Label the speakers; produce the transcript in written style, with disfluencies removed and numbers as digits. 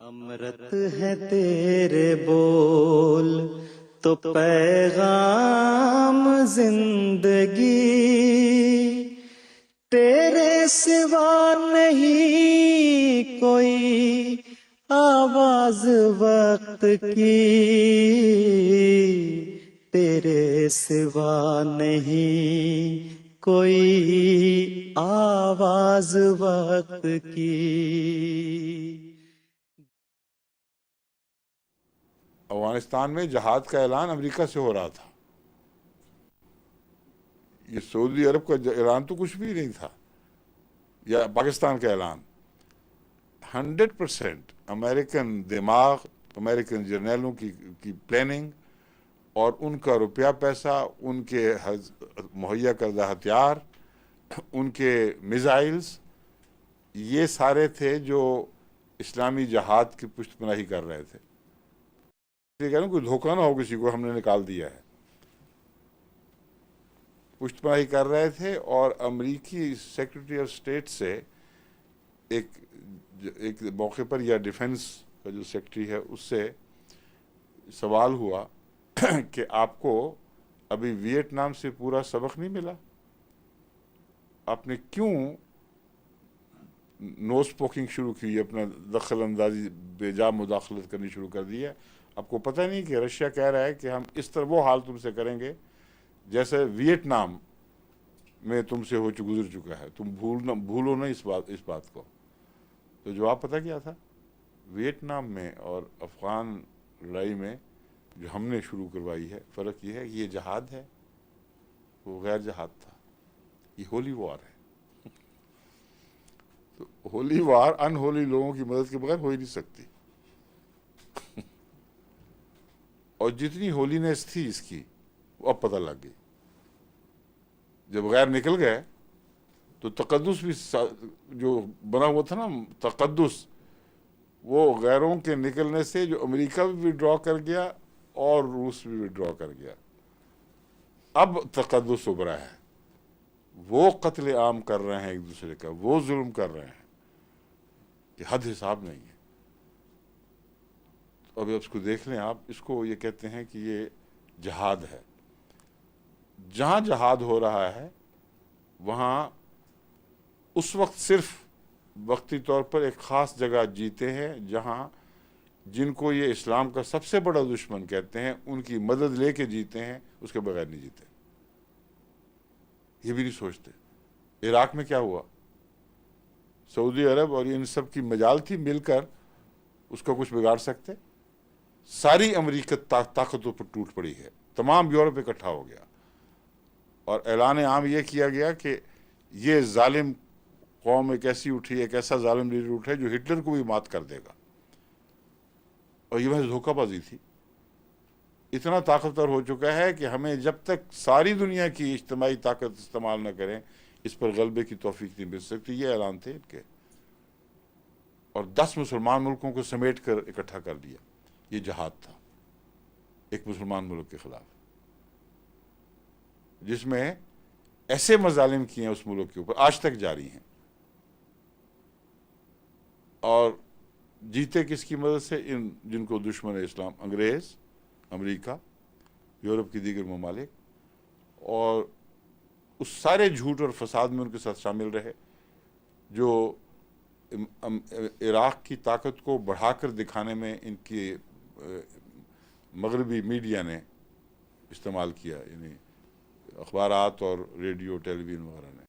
Speaker 1: अमृत है तेरे बोल तो पैगाम जिंदगी, तेरे सिवा नहीं कोई आवाज वक्त की, तेरे सिवा नहीं कोई आवाज वक्त की।
Speaker 2: अफगानिस्तान में जहाद का ऐलान अमेरिका से हो रहा था। ये सऊदी अरब का ऐलान तो कुछ भी नहीं था, या पाकिस्तान का ऐलान। 100% अमेरिकन दिमाग, अमेरिकन जर्नैलों की प्लानिंग और उनका रुपया पैसा, उनके मुहैया करदा हथियार, उनके मिसाइल्स, ये सारे थे जो इस्लामी जहाद की पुष्टपनाही कर रहे थे। कह रहा हूँ कोई धोखा ना हो किसी को, हमने निकाल दिया है। पुष्टपनाही कर रहे थे और अमेरिकी सेक्रेटरी ऑफ स्टेट से एक मौके पर, या डिफेंस का जो सेक्रेटरी है उससे सवाल हुआ कि आपको अभी वियतनाम से पूरा सबक नहीं मिला, आपने क्यों नोज पोकिंग शुरू की, अपना दखल अंदाजी बेजा मुदाखलत करनी शुरू कर दी है। आपको पता नहीं कि रशिया कह रहा है कि हम इस तरह वो हाल तुमसे करेंगे जैसे वियतनाम में तुमसे गुजर चुका है, तुम भूलो ना इस बात को। तो जवाब पता क्या था? वियतनाम में और अफगान लड़ाई में जो हमने शुरू करवाई है, फ़र्क ये है कि ये जहाद है, वो गैर जहाद था, ये होली वॉर है। तो होली वॉर अनहोली लोगों की मदद के बगैर हो ही नहीं सकती। और जितनी होलीनेस थी इसकी, वो अब पता लग गई। जब गैर निकल गए तो तकद्दुस भी जो बना हुआ था ना, तकद्दुस, वो गैरों के निकलने से जो अमेरिका भी विड्रॉ कर गया और रूस भी विड्रॉ कर गया। अब तकद्दुस उभरा है, वो कत्ले आम कर रहे हैं एक दूसरे का, वो जुल्म कर रहे हैं कि हद हिसाब नहीं है। तो अब इसको देख लें आप, इसको ये कहते हैं कि ये जहाद है। जहां जहाद हो रहा है वहां उस वक्त सिर्फ वक्ती तौर पर एक ख़ास जगह जीते हैं, जहां जिनको ये इस्लाम का सबसे बड़ा दुश्मन कहते हैं उनकी मदद लेके जीते हैं, उसके बगैर नहीं जीते। ये भी नहीं सोचते। इराक में क्या हुआ? सऊदी अरब और इन सब की मजाल थी मिलकर उसका कुछ बिगाड़ सकते? सारी अमरीकी ताकतों पर टूट पड़ी है, तमाम यूरोप इकट्ठा हो गया और ऐलान आम यह किया गया कि ये जालिम कौम एक ऐसी उठी, एक ऐसा जालिम लीडर उठा है जो हिटलर को भी मात कर देगा। और ये महज धोखाबाजी थी। इतना ताकतवर हो चुका है कि हमें जब तक सारी दुनिया की इज्तिमाई ताकत इस्तेमाल न करें, इस पर गलबे की तौफीक नहीं मिल सकती। ये ऐलान थे इनके, और 10 मुसलमान मुल्कों को समेट कर इकट्ठा कर दिया। ये जहाद था एक मुसलमान मुल्क के खिलाफ, जिसमें ऐसे मजालिम किए हैं उस मुल्क के ऊपर, आज तक जारी हैं। और जीते किसकी मदद से? इन जिनको दुश्मन है इस्लाम, अंग्रेज़, अमेरिका, यूरोप की दीगर ममालिक, और उस सारे झूठ और फसाद में उनके साथ शामिल रहे जो इराक़ की ताकत को बढ़ाकर दिखाने में इनकी मगरबी मीडिया ने इस्तेमाल किया, यानी अखबारात और रेडियो टेलीविज़न वगैरह ने।